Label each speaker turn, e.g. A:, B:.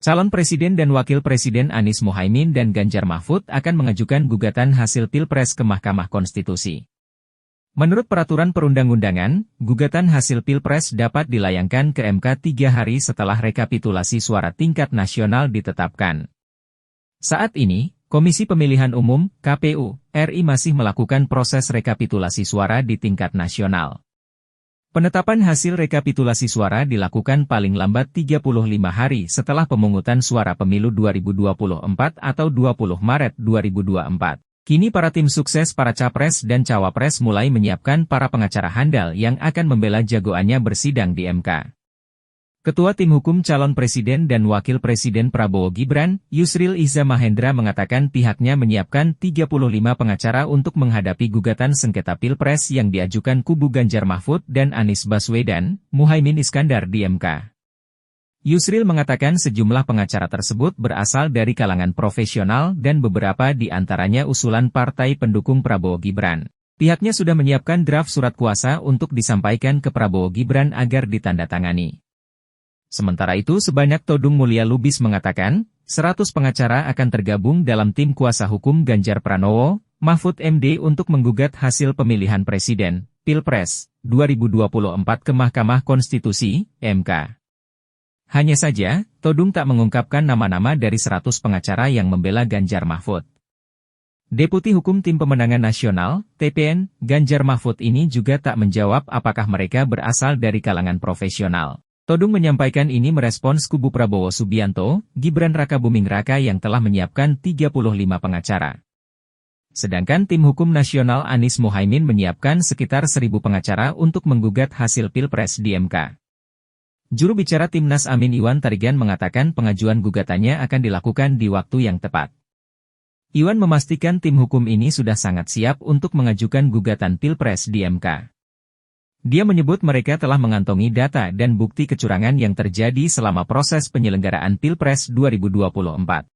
A: Calon Presiden dan Wakil Presiden Anies Mohaimin dan Ganjar Mahfud akan mengajukan gugatan hasil Pilpres ke Mahkamah Konstitusi. Menurut peraturan perundang-undangan, gugatan hasil Pilpres dapat dilayangkan ke MK 3 hari setelah rekapitulasi suara tingkat nasional ditetapkan. Saat ini, Komisi Pemilihan Umum (KPU) RI masih melakukan proses rekapitulasi suara di tingkat nasional. Penetapan hasil rekapitulasi suara dilakukan paling lambat 35 hari setelah pemungutan suara pemilu 2024 atau 20 Maret 2024. Kini para tim sukses para capres dan cawapres mulai menyiapkan para pengacara handal yang akan membela jagoannya bersidang di MK. Ketua Tim Hukum Calon Presiden dan Wakil Presiden Prabowo Gibran, Yusril Iza Mahendra mengatakan pihaknya menyiapkan 35 pengacara untuk menghadapi gugatan sengketa Pilpres yang diajukan kubu Ganjar Mahfud dan Anies Baswedan, Muhaimin Iskandar di MK. Yusril mengatakan sejumlah pengacara tersebut berasal dari kalangan profesional dan beberapa di antaranya usulan partai pendukung Prabowo Gibran. Pihaknya sudah menyiapkan draft surat kuasa untuk disampaikan ke Prabowo Gibran agar ditandatangani. Sementara itu sebanyak Todung Mulya Lubis mengatakan, 100 pengacara akan tergabung dalam tim kuasa hukum Ganjar Pranowo, Mahfud MD untuk menggugat hasil pemilihan presiden, Pilpres, 2024 ke Mahkamah Konstitusi, MK. Hanya saja, Todung tak mengungkapkan nama-nama dari 100 pengacara yang membela Ganjar Mahfud. Deputi Hukum Tim Pemenangan Nasional, TPN, Ganjar Mahfud ini juga tak menjawab apakah mereka berasal dari kalangan profesional. Todung menyampaikan ini merespons kubu Prabowo Subianto, Gibran Rakabuming Raka yang telah menyiapkan 35 pengacara. Sedangkan Tim Hukum Nasional Anies Mohaimin menyiapkan sekitar 1.000 pengacara untuk menggugat hasil Pilpres di MK. Juru bicara Timnas Amin Iwan Tarigan mengatakan pengajuan gugatannya akan dilakukan di waktu yang tepat. Iwan memastikan tim hukum ini sudah sangat siap untuk mengajukan gugatan Pilpres di MK. Dia menyebut mereka telah mengantongi data dan bukti kecurangan yang terjadi selama proses penyelenggaraan Pilpres 2024.